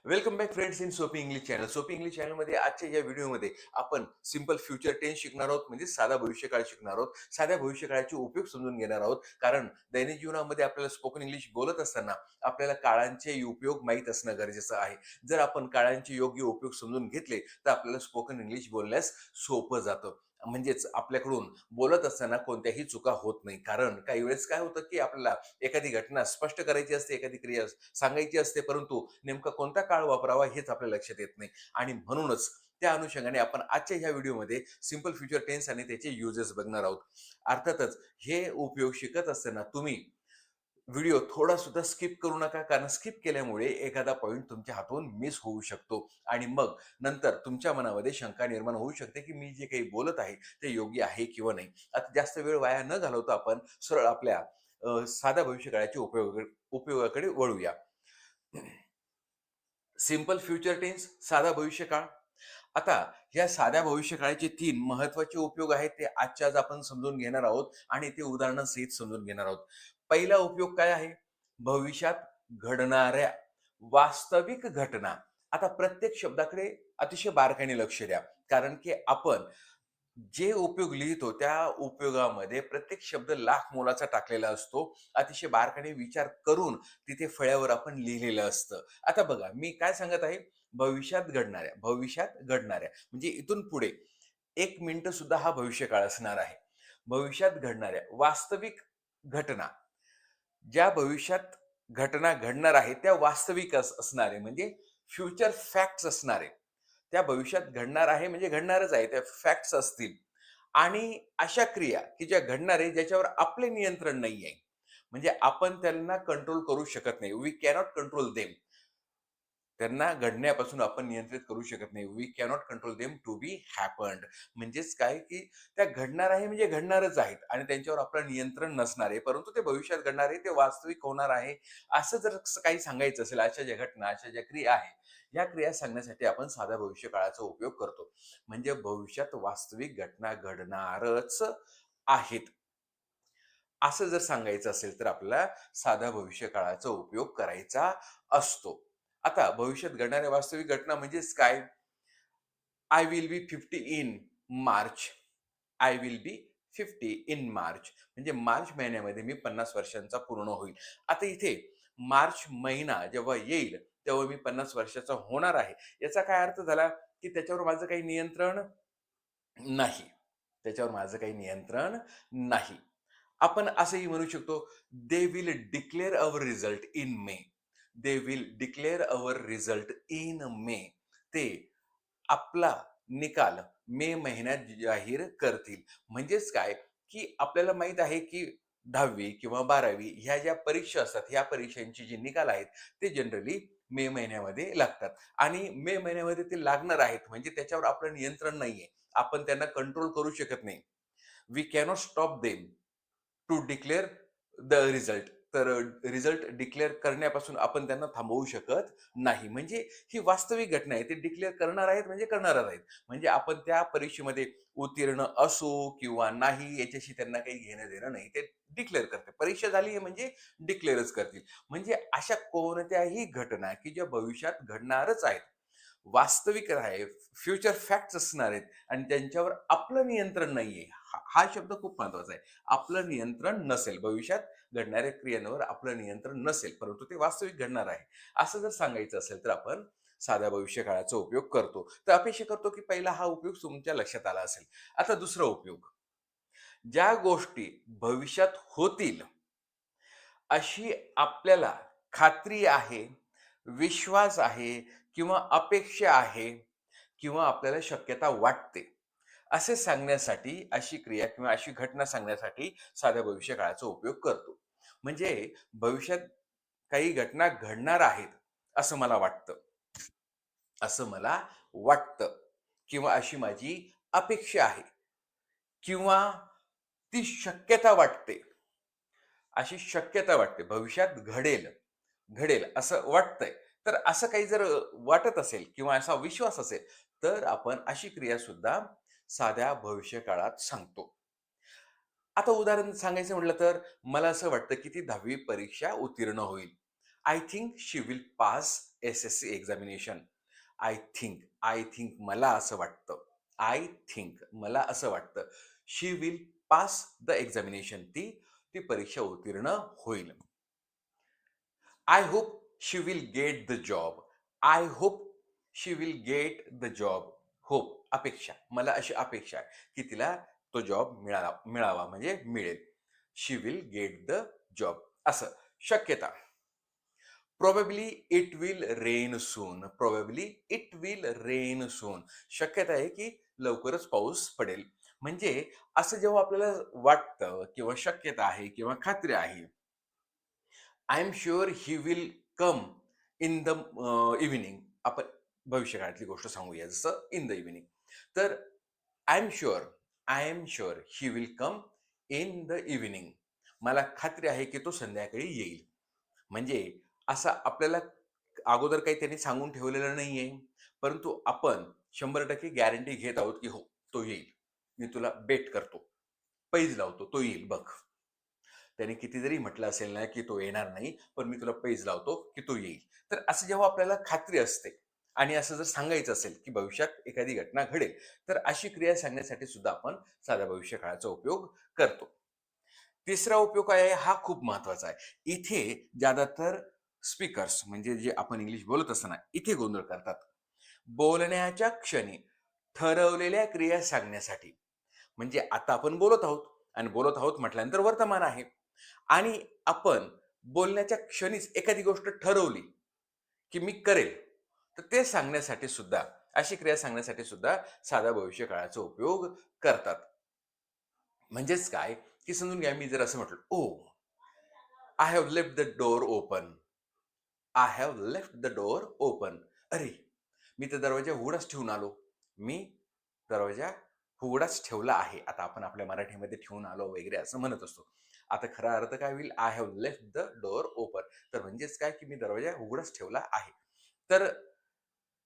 Welcome back friends in सोपी English channel. सोपी English चॅनलमध्ये आजच्या या व्हिडिओमध्ये आपण सिंपल फ्युचर टेन्स शिकणार आहोत, म्हणजे साधा भविष्यकाळ शिकणार आहोत. साध्या भविष्यकाळाचे उपयोग समजून घेणार आहोत. कारण दैनिक जीवनामध्ये आपल्याला स्पोकन इंग्लिश बोलत असताना आपल्याला काळांचे उपयोग माहीत असणं गरजेचं आहे. जर आपण काळांचे योग्य उपयोग समजून घेतले तर आपल्याला स्पोकन इंग्लिश बोलण्यास सोपं जातं. म्हणजेच आपल्याकडून बोलत असताना कोणत्याही चुका होत नाही. कारण काही वेळेस काय होतं, की आपल्याला एखादी घटना स्पष्ट करायची असते, एखादी क्रिया सांगायची असते, परंतु नेमका कोणता काळ वापरावा हेच आपल्या लक्षात येत नाही. आणि म्हणूनच त्या अनुषंगाने आपण आजच्या ह्या व्हिडिओमध्ये सिंपल फ्युचर टेन्स आणि त्याचे युजेस बघणार आहोत. अर्थातच हे उपयोग शिकत असताना तुम्ही व्हिडिओ थोडा सुद्धा स्किप करू नका, कारण स्किप केल्यामुळे एखादा पॉइंट तुमच्या हातून मिस होऊ शकतो आणि मग नंतर तुमच्या मनामध्ये शंका निर्माण होऊ शकते, की मी जे काही बोलत आहे ते योग्य आहे किंवा नाही. आता जास्त वेळ वाया न घालवता आपण सरळ आपल्या साध्या भविष्यकाळाच्या उपयोगाकडे वळूया. सिंपल फ्युचर टेन्स, साधा भविष्यकाळ. आता या साध्या भविष्यकाळाचे 3 महत्त्वाचे उपयोग आहेत, ते आजच्या आज आपण समजून घेणार आहोत आणि ते उदाहरणासहित समजून घेणार आहोत. पहिला उपयोग काय आहे? भविष्यात घडणाऱ्या वास्तविक घटना. आता प्रत्येक शब्दाकडे अतिशय बारकाईने लक्ष द्या. कारण की आपण जे उपयोग लिहितो त्या उपयोगामध्ये प्रत्येक शब्द लाख मोलाचा टाकलेला असतो. अतिशय बारकाईने विचार करून तिथे फळ्यावर आपण लिहिलेलं असतं. आता बघा, मी काय सांगत आहे? भविष्यात घडणाऱ्या म्हणजे इथून पुढे 1 मिनिट सुद्धा हा भविष्यकाळ असणार आहे. भविष्यात घडणाऱ्या वास्तविक घटना, ज्या भविष्यात घटना घडणार आहे त्या वास्तविक असणार आहे, म्हणजे फ्युचर फॅक्ट्स असणार आहे. त्या भविष्यात घडणार आहे म्हणजे घडणारच आहे, त्या फॅक्ट्स असतील. आणि अशा क्रिया की ज्या घडणार आहे ज्याच्यावर आपले नियंत्रण नाही आहे, म्हणजे आपण त्यांना कंट्रोल करू शकत नाही. We cannot control them. त्यांना घडण्यापासून आपण नियंत्रित करू शकत नाही. We cannot control them to be happened. म्हणजेच काय, की त्या घडणार आहे म्हणजे घडणारच आहेत आणि त्यांच्यावर आपलं नियंत्रण नसणार आहे. परंतु ते भविष्यात घडणार आहे, ते वास्तविक होणार आहे. असं जर काही सांगायचं असेल, अशा ज्या घटना, अशा ज्या क्रिया आहेत, या क्रिया सांगण्यासाठी आपण साध्या भविष्यकाळाचा उपयोग करतो. म्हणजे भविष्यात वास्तविक घटना घडणारच आहेत. असं जर सांगायचं असेल तर आपल्याला साध्या भविष्यकाळाचा उपयोग करायचा असतो. आता भविष्यात घडणाऱ्या वास्तविक घटना म्हणजेच काय? I will B 50 in March. I will B 50 in March. म्हणजे मार्च महिन्यामध्ये मी 50 वर्षांचा पूर्ण होईल. आता इथे मार्च महिना जेव्हा येईल, तेव्हा मी 50 वर्षाचा होणार आहे. याचा काय अर्थ झाला, की त्याच्यावर माझं काही नियंत्रण नाही. त्याच्यावर माझं काही नियंत्रण नाही. आपण असंही म्हणू शकतो, they will declare our result in May. They will declare our result in May. ते आपला निकाल मे महिन्यात जाहीर करतील. म्हणजेच काय, की आपल्याला माहीत आहे, की 10वी किंवा 12वी ह्या ज्या परीक्षा असतात, ह्या परीक्षांचे जे निकाल आहेत, ते जनरली मे महिन्यामध्ये लागतात आणि मे महिन्यामध्ये ते लागणार आहेत, म्हणजे त्याच्यावर आपलं नियंत्रण नाहीये. आपण त्यांना कंट्रोल करू शकत नाही. We cannot stop them to declare the result. तर रिझल्ट डिक्लेअर करण्यापासून आपण त्यांना थांबवू शकत नाही. म्हणजे ही वास्तविक घटना आहे. ते डिक्लेअर करणार आहेत म्हणजे करणारच आहेत. म्हणजे आपण त्या परीक्षेमध्ये उत्तीर्ण असो किंवा नाही याच्याशी त्यांना काही घेणं-देणं नाही. ते डिक्लेअर करते. परीक्षा झाली आहे म्हणजे डिक्लेअरच करतील. म्हणजे अशा कोणत्याही घटना की ज्या भविष्यात घडणारच आहेत, वास्तविक आहे, फ्युचर फॅक्ट्स असणार आहेत आणि त्यांच्यावर आपलं नियंत्रण नाहीये. हा शब्द खूप महत्वाचा आहे. आपलं नियंत्रण नसेल. भविष्यात घडणाऱ्या क्रियांवर आपलं नियंत्रण नसेल, परंतु ते वास्तविक घडणार आहे. असं जर सांगायचं असेल तर आपण साध्या भविष्यकाळाचा उपयोग करतो. तर अपेक्षा करतो की पहिला हा उपयोग तुमच्या लक्षात आला असेल. आता दुसरा उपयोग. ज्या गोष्टी भविष्यात होतील अशी आपल्याला खात्री आहे, विश्वास आहे किंवा अपेक्षा आहे किंवा आपल्याला शक्यता वाटते. असे सांगण्यासाठी अशी क्रिया किंवा अशी घटना सांगण्यासाठी साध्या भविष्यकाळाचा उपयोग करतो. म्हणजे भविष्यात काही घटना घडणार आहेत, असं मला वाटतं. असं मला वाटतं किंवा अशी माझी अपेक्षा आहे किंवा ती शक्यता वाटते. अशी शक्यता वाटते. भविष्यात घडेल, घडेल असं वाटतंय. तर असं काही जर वाटत असेल किंवा असा विश्वास असेल, तर आपण अशी क्रिया सुद्धा साध्या भविष्यकाळात सांगतो. आता उदाहरण सांगायचं म्हटलं तर मला असं वाटतं, की ती 10वी परीक्षा उत्तीर्ण होईल. I think she will pass SSC examination. I think मला असं वाटतं. आय थिंक मला असं वाटतं. शी विल पास द एक्झामिनेशन. ती ती परीक्षा उत्तीर्ण होईल. I hope she will get the job. I hope she will get the job. Hope अपेक्षा. मला अशी अपेक्षा आहे की तिला तो जॉब मिळावा म्हणजे मिळेल. She will get the job. असं. शक्यता. Probably it will rain soon. Probably it will rain soon. शक्यता आहे की लवकरच पाऊस पडेल. म्हणजे असं जेव्हा आपल्याला वाटतं किंवा शक्यता आहे किंवा खात्री आहे, I am sure he will come in the evening. आपण भविष्यकाळातली गोष्ट सांगूया, जसं इन द इव्हिनिंग. तर I am sure, I am sure he will come in the evening. मला खात्री आहे की तो संध्याकाळी येईल. म्हणजे असं आपल्याला अगोदर काही त्यांनी सांगून ठेवलेलं नाहीये. परंतु आपण 100% गॅरंटी घेत आहोत की हो, तो येईल. मी तुला बेट करतो. पैज लावतो, तो येईल बघ. त्याने किती जरी म्हटलं असेल ना, की तो येणार नाही, पण मी तुला पैज लावतो, की तो येईल. तर असं जेव्हा आपल्याला खात्री असते आणि असं जर सांगायचं असेल, की भविष्यात एखादी घटना घडेल, तर अशी क्रिया सांगण्यासाठी सुद्धा आपण साध्या भविष्यकाळाचा उपयोग करतो. तिसरा उपयोग काय आहे? हा खूप महत्वाचा आहे. इथे ज्यादातर स्पीकर्स म्हणजे जे आपण इंग्लिश बोलत असताना इथे गोंधळ करतात. बोलण्याच्या क्षणी ठरवलेल्या क्रिया सांगण्यासाठी. म्हणजे आता आपण बोलत आहोत आणि बोलत आहोत म्हटल्यानंतर वर्तमान आहे. आणि आपण बोलण्याच्या क्षणीच एखादी गोष्ट ठरवली, की मी करेल. तर ते सांगण्यासाठी सुद्धा, अशी क्रिया सांगण्यासाठी सुद्धा साधा भविष्यकाळाचा उपयोग करतात. म्हणजेच काय, की समजून घ्या मी जर असं म्हटलं, "oh, I have left the door open." I have left the door open. अरे, मी तर दरवाजा उघडाच ठेवून आलो. मी दरवाजा उघडाच ठेवला आहे. आता आपण आपल्या मराठीमध्ये ठेवून आलो वगैरे असं म्हणत असतो. आता खरा अर्थ काय होईल? I have left the door open. तर म्हणजेच काय, की मी दरवाजा उघडाच ठेवला आहे. तर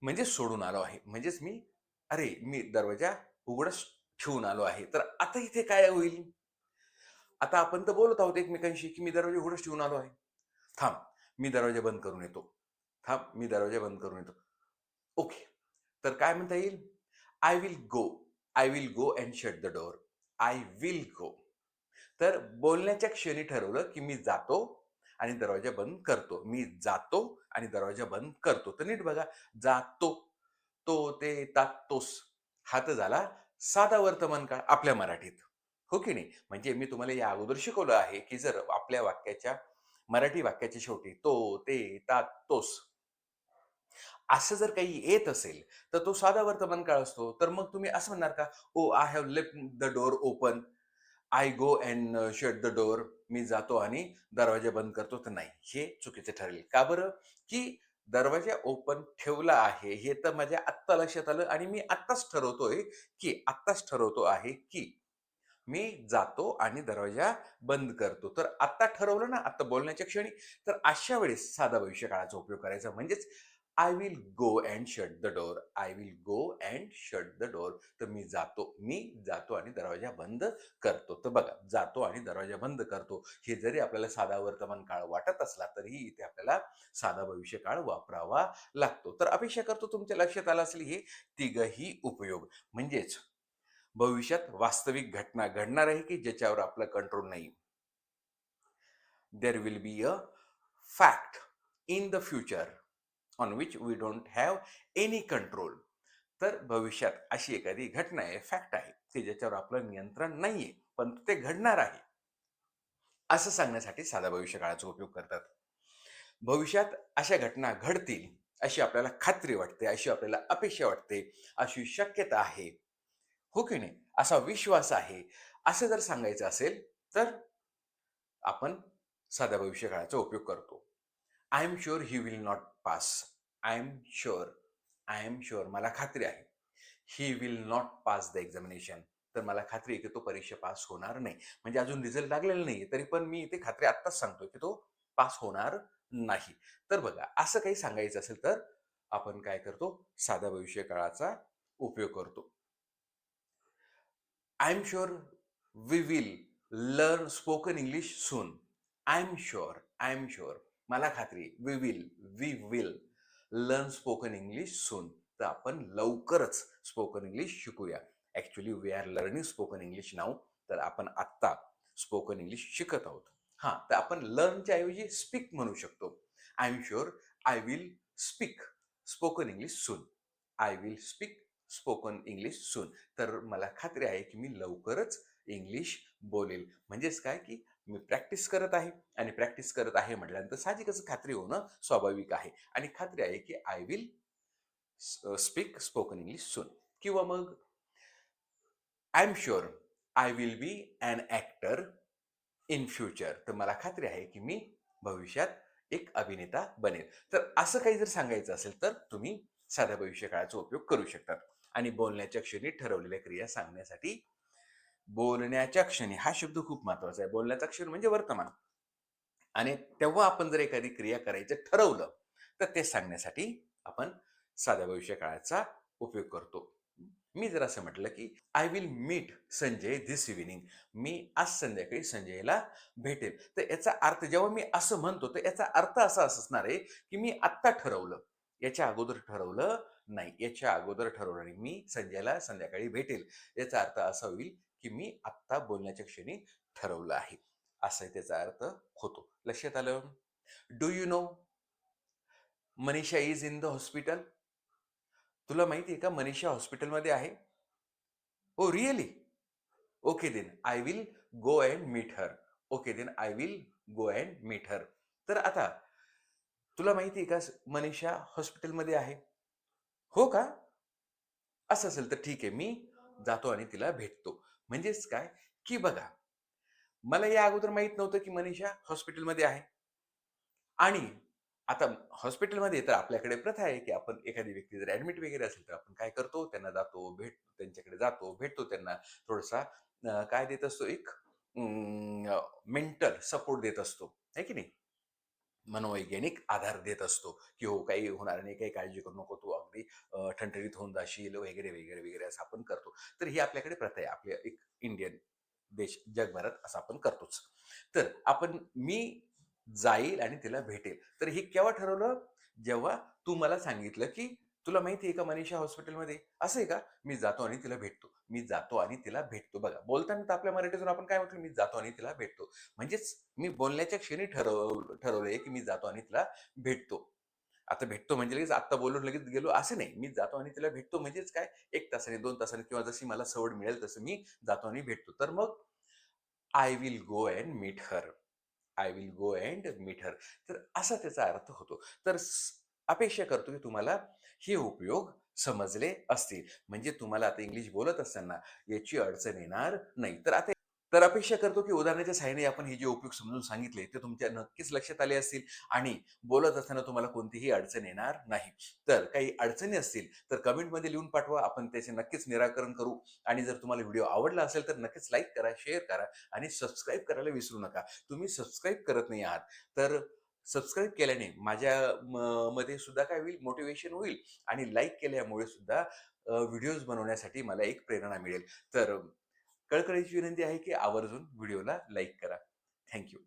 म्हणजे सोडून आलो आहे. म्हणजेच मी दरवाजा उघडाच ठेवून आलो आहे. तर आता इथे काय होईल? आता आपण तर बोलत आहोत एकमेकांशी, की मी दरवाजा उघडाच ठेवून आलो आहे. थांब, मी दरवाजा बंद करून येतो. थांब, मी दरवाजा बंद करून येतो. ओके. तर काय म्हणता येईल? I will go. I will go and shut the door. I will गो. तर बोलण्याच्या क्षणी ठरवलं, की मी जातो आणि दरवाजा बंद करतो. मी जातो आणि दरवाजा बंद करतो. तर नीट बघा, जातो, तो, ते, तात, तोस. हा तर झाला साधा वर्तमान काळ आपल्या मराठीत. हो की नाही? म्हणजे मी तुम्हाला या अगोदर शिकवलं आहे, की जर आपल्या मराठी वाक्याच्या शेवटी तो, ते, तात, तोस असं जर काही येत असेल, तर तो साधा वर्तमान काळ असतो. तर मग तुम्ही असं म्हणणार का, "oh, I have left the door open. I go and shut the door." मी जातो आणि दरवाजा बंद करतो. तर नाही, हे चुकीचं ठरेल. का बरं? की दरवाजा ओपन ठेवला आहे, हे तर माझ्या आत्ता लक्षात आलं आणि मी आत्ताच ठरवतो आहे, की मी जातो आणि दरवाजा बंद करतो. तर आत्ता ठरवलं ना, आत्ता बोलण्याच्या क्षणी, तर अशा वेळेस साधा भविष्यकाळाचा उपयोग करायचा. म्हणजेच I will go and shut the door. I will go and shut the door. तर मी जातो आणि दरवाजा बंद करतो. तर बघा, जातो आणि दरवाजा बंद करतो. हे जरी आपल्याला साधा वर्तमान काळ वाटत असला, तरीही इथे आपल्याला साधा भविष्यकाळ वापरावा लागतो. तर अपेक्षा करतो तुमच्या लक्षात आलं असेल हे तिघही उपयोग. म्हणजेच भविष्यात वास्तविक घटना घडणार आहे की ज्याच्यावर आपला कंट्रोल नाही. There will be a fact in the future on which we don't have any control. तर भविष्यात अशी एखादी घटना आहे, फॅक्ट आहे, की ज्याच्यावर आपलं नियंत्रण नाहीये, पण ते घडणार आहे. असं सांगण्यासाठी साधा भविष्यकाळाचा उपयोग करतात. भविष्यात अशा घटना घडतील, अशी आपल्याला खात्री वाटते, अशी आपल्याला अपेक्षा वाटते, अशी शक्यता आहे. हो की नाही? असा विश्वास आहे. असं जर सांगायचं असेल, तर आपण साध्या भविष्यकाळाचा उपयोग करतो. I am sure he will not pass. I am sure. I am sure. मला खात्री आहे. He will not pass the examination. तर मला खात्री आहे की तो परीक्षा पास होणार नाही. म्हणजे अजून रिझल्ट लागलेला नाहीये, तरी पण मी इथे खात्री आत्ताच सांगतोय की तो पास होणार नाही. तर बघा, असं काही सांगायचं असेल तर आपण काय करतो? साध्या भविष्यकाळाचा उपयोग करतो. I am sure we will learn spoken English soon. I am sure. I am sure. मला खात्री आहे. We will learn spoken English soon. तर आपण लवकरच स्पोकन इंग्लिश शिकूया. Actually we are learning spoken English now. तर आपण आत्ता स्पोकन इंग्लिश शिकत आहोत. हां, तर आपण लर्नच्या ऐवजी स्पीक म्हणू शकतो. I am sure I will speak spoken English soon. I will speak spoken English soon. तर मला खात्री आहे की मी लवकरच इंग्लिश बोलेल. म्हणजेच काय की मी प्रॅक्टिस करत आहे आणि प्रॅक्टिस करत आहे म्हटल्यानंतर साहजिकच खात्री होणं स्वाभाविक आहे आणि खात्री आहे की I will speak spoken English soon. किंवा मग I am sure I will be an actor in future. तर मला खात्री आहे की मी भविष्यात एक अभिनेता बनेल. तर असं काही जर सांगायचं असेल तर तुम्ही साध्या भविष्यकाळाचा उपयोग करू शकतात. आणि बोलण्याच्या क्षणी ठरवलेल्या क्रिया सांगण्यासाठी बोलण्याच्या क्षणी हा शब्द खूप महत्वाचा आहे. बोलण्याचा क्षण म्हणजे वर्तमान. आणि तेव्हा आपण जर एखादी क्रिया करायचं ठरवलं, तर ते सांगण्यासाठी आपण साध्या भविष्यकाळाचा उपयोग करतो. मी जर असं म्हटलं, की I will meet Sanjay this evening. मी आज संध्याकाळी संजयला भेटेल. तर याचा अर्थ जेव्हा मी असं म्हणतो, तर याचा अर्थ असा असणार आहे, की मी आत्ता ठरवलं. याच्या अगोदर ठरवलं नाही. याच्या अगोदर ठरवलं नाही. मी संजयला संध्याकाळी भेटेल. याचा अर्थ असा होईल, की मी आत्ता बोलण्याच्या क्षणी ठरवलं आहे. असा त्याचा अर्थ होतो. लक्षात आलं? Do you know Manisha is in the hospital? तुला माहिती आहे का मनीषा हॉस्पिटलमध्ये आहे? Oh really? Okay then I will go and meet her. Okay then I will go and meet her. तर आता तुला माहिती आहे का मनीषा हॉस्पिटलमध्ये आहे? हो का? असं असेल तर ठीक आहे. मी जातो आणि तिला भेटतो. म्हणजेच काय, की बघा मला या अगोदर माहीत नव्हतं, की मनीषा हॉस्पिटलमध्ये आहे. आणि आता हॉस्पिटलमध्ये तर आपल्याकडे प्रथा आहे, की आपण एखादी व्यक्ती जर ॲडमिट वगैरे असेल, तर आपण काय करतो, त्यांना जातो, त्यांच्याकडे जातो, भेटतो त्यांना. थोडासा काय देत असतो, एक मेंटल सपोर्ट देत असतो, आहे की नाही? मनोवैज्ञानिक आधार देत असतो, की हो काही होणार नाही, काही काळजी करू नको, तू अगदी ठणठणीत होऊन जाशील वगैरे, वगैरे, वगैरे असं आपण करतो. तर ही आपल्याकडे प्रथा आहे. आपल्या एक इंडियन देश जगभरात असं आपण करतोच. तर मी जाईल आणि तिला भेटेल. तर हे केव्हा ठरवलं? जेव्हा तू मला सांगितलं, की "तुला माहिती आहे का मनीषा हॉस्पिटलमध्ये?" असं आहे का? मी जातो आणि तिला भेटतो. मी जातो आणि तिला भेटतो. बघा बोलताना तर आपल्या मराठीतून आपण काय म्हटलं? मी जातो आणि तिला भेटतो. म्हणजेच मी बोलण्याच्या क्षणी ठरवलंय, की मी जातो आणि तिला भेटतो. आता भेटतो म्हणजे लगेच आत्ता बोलून लगेच गेलो असं नाही. मी जातो आणि तिला भेटतो म्हणजेच काय 1 तासाने, 2 तासाने किंवा जशी मला सवड मिळेल तसं मी जातो आणि भेटतो. तर मग I will go and meet her. I will go and meet her. तर असा त्याचा अर्थ होतो. तर अपेक्षा करतो की तुम्हाला हे उपयोग समजले असतील. म्हणजे तुम्हाला आता इंग्लिश बोलत असताना याची अडचण येणार नाही. तर अपेक्षा करतो की उदाहरणाच्या सहाय्याने आपण हे जे उपयोग समजून सांगितले ते तुमच्या नक्कीच लक्षात आले असतील आणि बोलत असताना तुम्हाला कोणतीही अडचण येणार नाही. तर काही अडचणी असतील तर कमेंटमध्ये लिहून पाठवा. आपण त्याचे नक्कीच निराकरण करू आणि जर तुम्हाला व्हिडिओ आवडला असेल तर नक्कीच लाईक करा, शेअर करा आणि सबस्क्राईब करायला विसरू नका. तुम्ही सबस्क्राईब करत नाही आहात, तर सबस्क्राईब केल्याने माझ्या मध्ये सुद्धा काय होईल, मोटिव्हेशन होईल आणि लाईक केल्यामुळे सुद्धा व्हिडिओज बनवण्यासाठी मला एक प्रेरणा मिळेल. तर कळकळीची विनंती आहे की आवर्जून व्हिडिओला लाईक करा. Thank you.